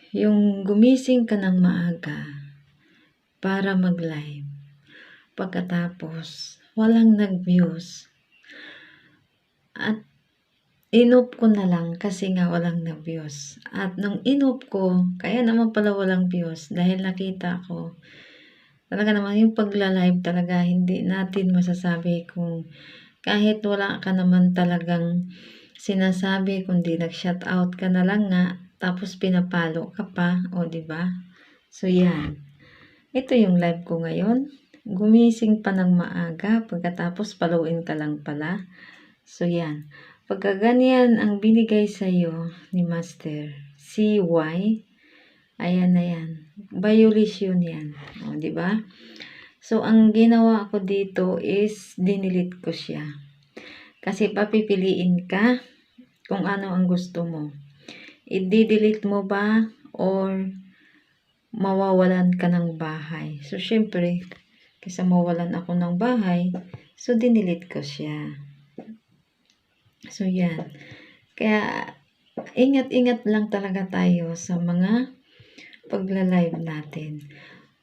Yung gumising ka ng maaga para mag-live. Pagkatapos, walang nag-views. At inop ko na lang kasi nga walang nag-views. At nung inop ko, kaya naman pala walang views dahil nakita ko. Talaga naman yung pagla-live talaga hindi natin masasabi kung kahit wala ka naman talagang sinasabi kundi nag-shoutout ka na lang nga tapos pinapalo ka pa, o di ba? So yan. Ito yung live ko ngayon. Gumising pa ng maaga pagkatapos paluin ka lang pala. So yan. Pagka ganyan ang binigay sa iyo ni Master CY, ayan na yan. Violation yan. O, di ba? So, ang ginawa ko dito is dinilit ko siya. Kasi papipiliin ka kung ano ang gusto mo. I-delete mo ba or mawawalan ka ng bahay. So, syempre, kasi mawalan ako ng bahay, so dinilit ko siya. So, yan. Kaya, ingat-ingat lang talaga tayo sa mga pagla-live natin.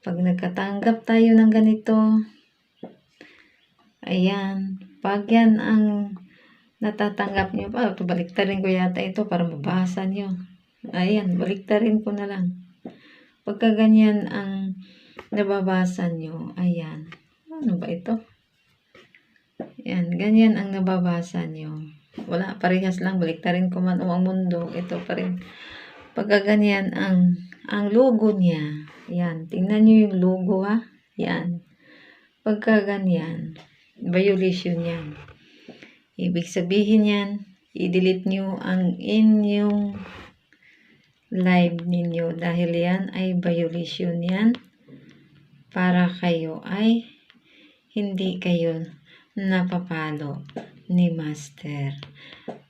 Pag nagkatanggap tayo ng ganito, ayan, pag yan ang natatanggap nyo, baliktarin ko yata ito para mabasa nyo. Ayan, baliktarin ko na lang. Pagka ganyan ang nababasa nyo, ayan, ano ba ito? Ayan, ganyan ang nababasa nyo. Wala, parehas lang, baliktarin ko man o ang mundo, ito pa rin. Pagka ganyan ang logo niya, yan, tingnan nyo yung logo ha, yan. Pagka ganyan, violation yan. Ibig sabihin yan, i-delete nyo ang inyong live ninyo dahil yan ay violation yan para kayo ay hindi kayo napapalo ni Master.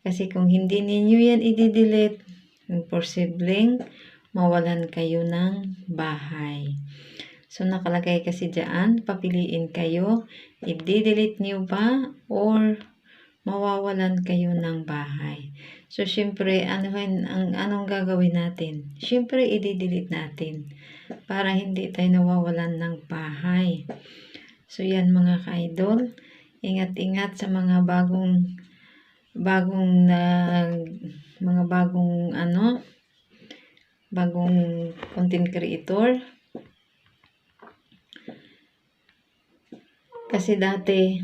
Kasi kung hindi ninyo yan i-delete, posibleng mawalan kayo ng bahay. So, nakalagay kasi dyan, papiliin kayo, i-delete nyo ba or mawawalan kayo ng bahay. So, syempre, anong gagawin natin? Syempre, i-delete natin para hindi tayo nawawalan ng bahay. So, yan mga ka-idol. Ingat-ingat sa mga bagong content creator. Kasi dati,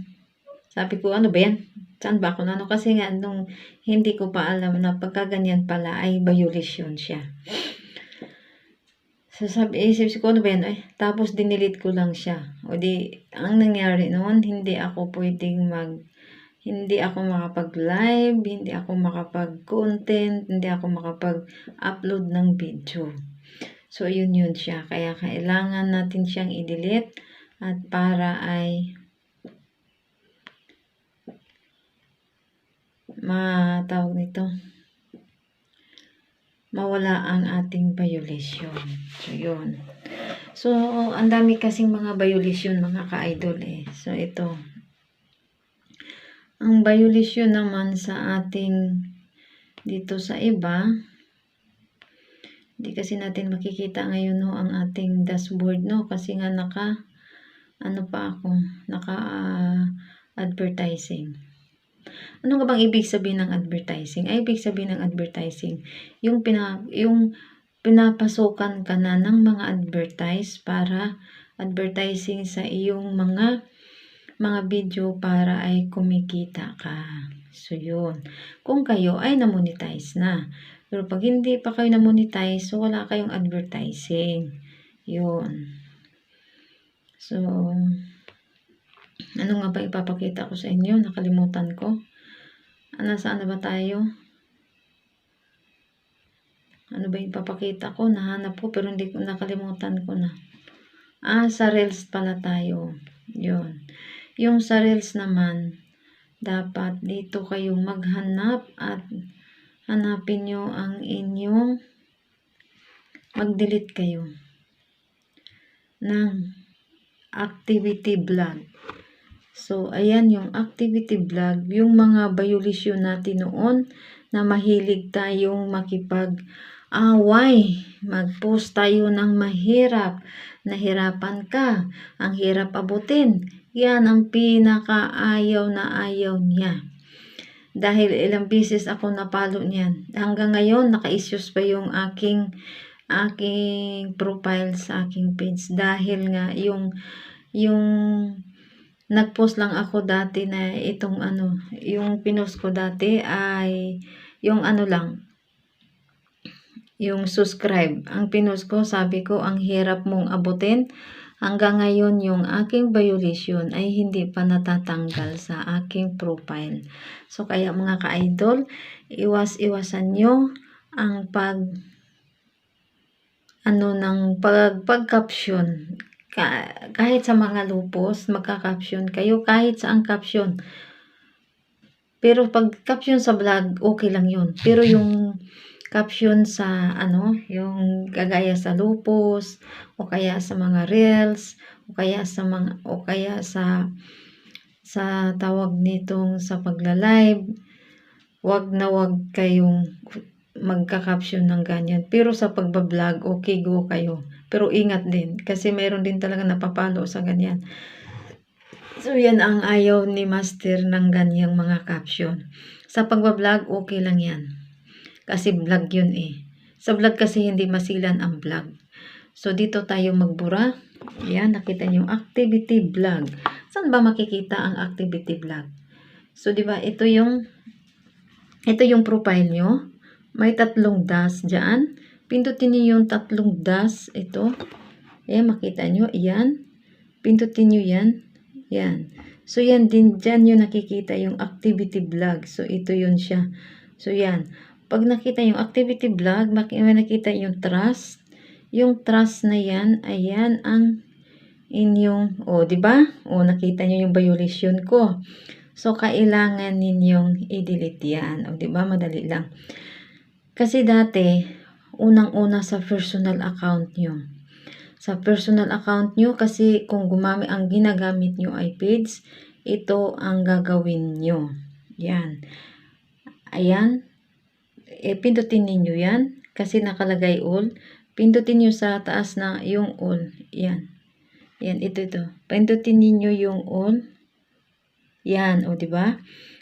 sabi ko, ano ba yan? Saan ba ako na? Kasi nga, nung hindi ko pa alam na pagkaganyan pala ay violation siya. So, isip ko, ano ba yan? Tapos, dinilit ko lang siya. O di, ang nangyari noon, hindi ako makapag-live, hindi ako makapag-content, hindi ako makapag-upload ng video. So, yun siya. Kaya, kailangan natin siyang i-delete at para ay mawala ang ating violation. So, yun. So, ang dami kasing mga violation mga ka-idol eh. So, ito. Ang violation naman sa ating dito sa iba, hindi kasi natin makikita ngayon no, ang ating dashboard no, kasi nga advertising. Ano nga bang ibig sabihin ng advertising? Ay, ibig sabihin ng advertising, yung pinapasukan ka na ng mga advertise para advertising sa iyong mga video para ay kumikita ka. So, yun. Kung kayo ay na-monetize na. Pero pag hindi pa kayo na-monetize, so wala kayong advertising. Yun. So, ano nga ba ipapakita ko sa inyo? Nakalimutan ko. Saan na ba tayo? Ano ba ipapakita ko? Nahanap ko pero hindi ko nakalimutan ko na. Sa Reels pala tayo. Yun. Yung sa Reels naman, dapat dito kayo maghanap at hanapin nyo ang inyong mag-delete kayo ng activity vlog. So, ayan yung activity vlog, yung mga violation natin noon na mahilig tayong makipag-away. Mag-post tayo ng mahirap. Nahirapan ka. Ang hirap abutin. Yan ang pinakaayaw na ayaw niya. Dahil ilang beses ako napalo niyan. Hanggang ngayon, naka-issues pa yung aking profile sa aking page. Dahil nga, yung nag-post lang ako dati na itong yung pinost ko dati ay yung lang, yung subscribe. Ang pinost ko, sabi ko, ang hirap mong abutin. Hanggang ngayon, yung aking violation ay hindi pa natatanggal sa aking profile. So, kaya mga ka-idol, iwasan nyo ang pag-caption. Kahit sa mga lupos, magka-caption kayo, kahit sa ang caption. Pero pag caption sa vlog, okay lang yun. Pero yung caption sa yung kagaya sa lupos, o kaya sa mga reels, o kaya sa tawag nitong sa pagla-live, wag kayong magka-caption ng ganyan. Pero sa pagbablog, okay, go kayo. Pero ingat din, kasi mayroon din talaga napapalo sa ganyan. So, yan ang ayaw ni Master ng ganyang mga caption. Sa pagbablog, okay lang yan. Kasi vlog yun eh. Sa vlog kasi hindi masilan ang vlog. So, dito tayo magbura. Yan, nakita niyo yung activity vlog. Saan ba makikita ang activity vlog? So, di ba, ito yung profile nyo. May 3 dash dyan. Pindutin niyo yung 3 dash. Ito. Ayan, makita nyo. Ayan. Pindutin nyo yan. Yan. So, yan din. Dyan yung nakikita yung activity vlog. So, ito yun siya. So, yan. Pag nakita yung activity vlog, nakita yung trust. Yung trust na yan, ayan ang inyong, diba? Nakita nyo yung violation ko. So, kailangan ninyong i-delete yan. Diba? Madali lang. Kasi dati, unang-una sa personal account nyo. Sa personal account nyo, kasi kung ang ginagamit nyo ay page, ito ang gagawin nyo. Yan. Ayan. Pindutin ninyo yan. Kasi nakalagay all. Pindutin nyo sa taas na yung all. Yan. Yan, ito. Pindutin ninyo yung all. Yan, diba?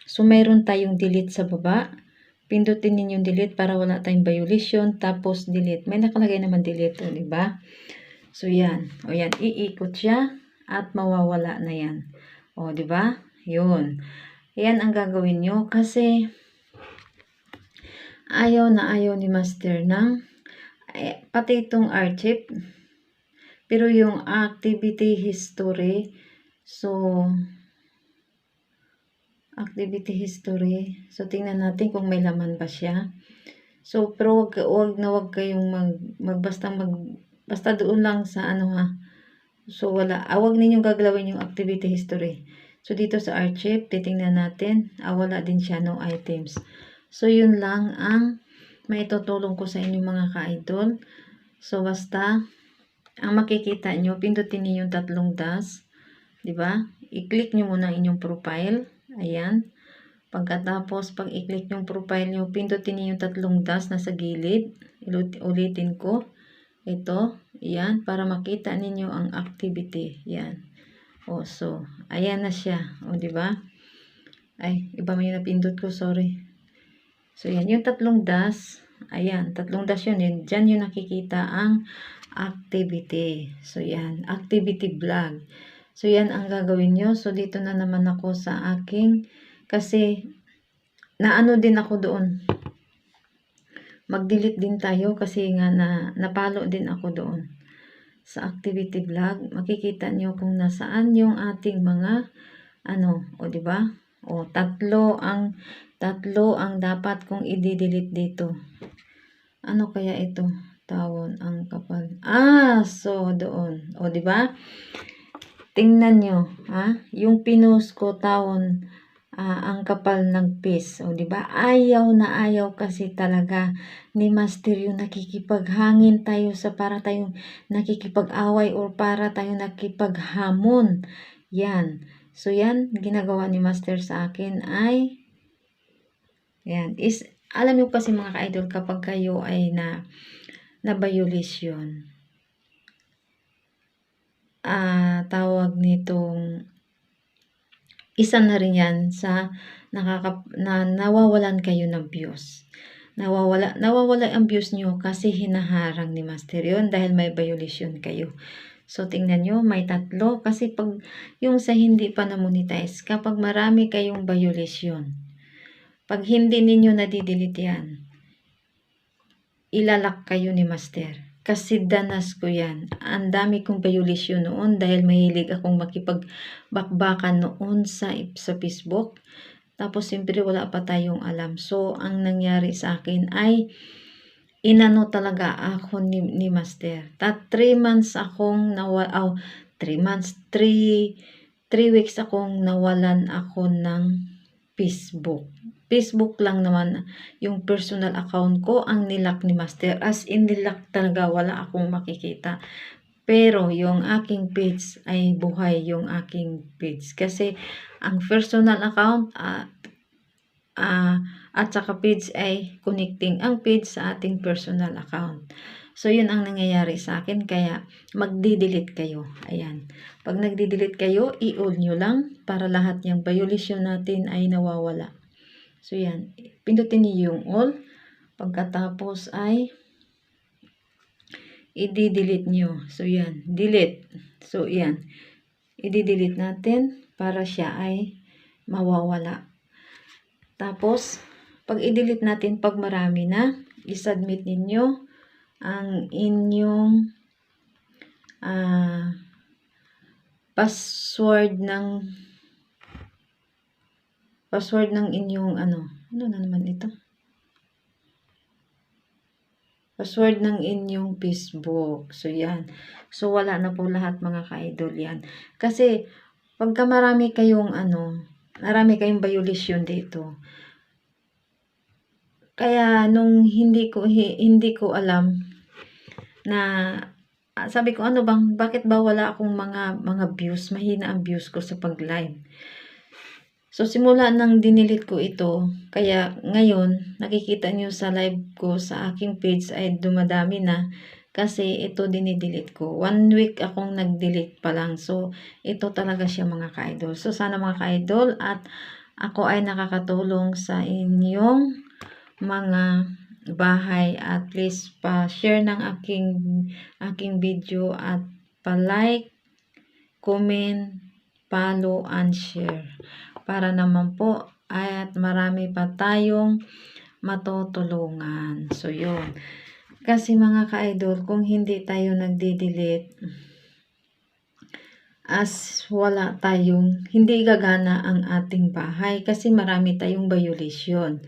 So, mayroon tayong delete sa baba. Pindutin ninyo yung delete para wala tayong violation. Tapos, delete. May nakalagay naman delete, diba? So, yan. Yan, iikot siya at mawawala na yan. Diba? Yun. Yan ang gagawin nyo kasi ayaw ni Master ng pati itong archive. Pero yung activity history, so tingnan natin kung may laman ba siya. So, pero wag kayong basta doon lang sa So, wala. Wag ninyong gagalawin yung activity history. So, dito sa archive, titingnan natin. Wala din siya, no items. So, yun lang ang may tutulong ko sa inyo mga ka-idol. So, basta, ang makikita nyo, pindutin niyo yung 3 dash. Diba? I-click nyo muna inyong profile. Ayan. Pagkatapos, pag i-click yung profile nyo, pindutin niyo yung 3 dash na sa gilid. Ulitin ko. Ito. Ayan. Para makita ninyo ang activity. Ayan. So, ayan na siya. Diba? Ay, iba may napindot ko. Sorry. So, yan. Yung 3 dash. Ayan. 3 dash yun. Diyan yung nakikita ang activity. So, yan. Activity vlog. So, yan ang gagawin nyo. So, dito na naman ako sa aking, kasi, naano din ako doon. Mag-delete din tayo kasi nga napalo din ako doon. Sa activity vlog, makikita nyo kung nasaan yung ating mga, diba? Tatlo ang dapat kong i-delete dito. Ano kaya ito? Tawon ang kapal. So, doon. Diba? Tingnan nyo, yung pinost ko, tawon, ang kapal ng piece. Diba? Ayaw na ayaw kasi talaga ni Master yung nakikipaghangin tayo sa para tayong nakikipag-away or para tayong nakipaghamon. Yan. So, yan, ginagawa ni Master sa akin ay, yan, is alam niyo kasi mga ka-idol, kapag kayo ay na-violation, tawag nitong, isa na rin yan sa nawawalan kayo ng views. Nawawala ang views nyo kasi hinaharang ni Master yun dahil may violation kayo. So, tingnan nyo, may 3. Kasi pag yung sa hindi pa na-monetize, kapag marami kayong violation, pag hindi ninyo nadidelete yan, ilalak kayo ni Master. Kasi danas ko yan. Ang dami kong violation noon dahil mahilig akong makipagbakbakan noon sa Facebook. Tapos, siyempre, wala pa tayong alam. So, ang nangyari sa akin ay inano talaga ako ni Master. 3 months akong 3 weeks akong nawalan ako ng Facebook. Facebook lang naman yung personal account ko ang nilak ni Master. As in, nilak talaga, wala akong makikita. Pero yung aking page ay buhay, yung aking page. Kasi ang personal account at saka page ay connecting ang page sa ating personal account. So, yun ang nangyayari sa akin. Kaya, magdi-delete kayo. Ayan. Pag nagdi-delete kayo, i-all nyo lang para lahat yung violation natin ay nawawala. So, yan. Pindutin niyo yung all. Pagkatapos ay i-delete nyo. So, yan. Delete. So, yan. I-delete natin para siya ay mawawala. Tapos, pag i-delete natin, pag marami na, i-submit ninyo ang inyong password ng inyong ano na naman ito? Password ng inyong Facebook. So, yan. So, wala na po lahat mga ka-idol yan. Kasi, pagka marami kayong violation dito. Kaya, nung hindi ko alam na, sabi ko, bakit ba wala akong mga views? Mahina ang views ko sa pag-live. So, simula nang dinilit ko ito, kaya ngayon, nakikita nyo sa live ko sa aking page ay dumadami na kasi ito dinidelete ko. 1 week akong nag-delete pa lang. So, ito talaga siya mga ka-idol. So, sana mga ka-idol at ako ay nakakatulong sa inyong mga bahay. At least pa-share ng aking video at pa-like, comment, follow, and share. Para naman po at marami pa tayong matutulungan. So, yun. Kasi mga ka-idol, kung hindi tayo nagdi-delete, hindi gagana ang ating bahay kasi marami tayong violation.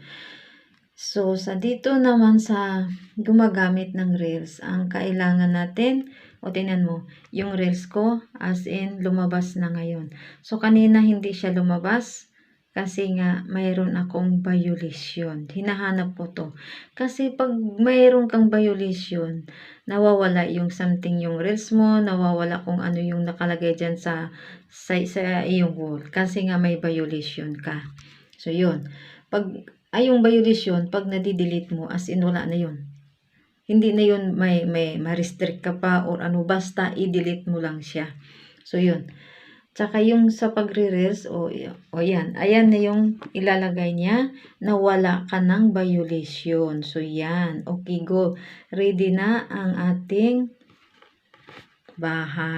So, dito naman sa gumagamit ng Reels, ang kailangan natin, tingnan mo, yung Reels ko, as in, lumabas na ngayon. So, kanina hindi siya lumabas kasi nga mayroon akong violation. Hinahanap ko to. Kasi pag mayroon kang violation, nawawala yung something yung Reels mo, nawawala kung ano yung nakalagay dyan sa iyong wall. Kasi nga may violation ka. So, yun. Yung violation, pag nadi-delete mo, as in, wala na yun. Hindi na yun may ma-restrict ka pa or ano, basta i-delete mo lang siya. So, yun. Tsaka yung sa pagre-reels, yan. Ayan na yung ilalagay niya na wala ka ng violation. So, yan. Okay, go. Ready na ang ating bahay.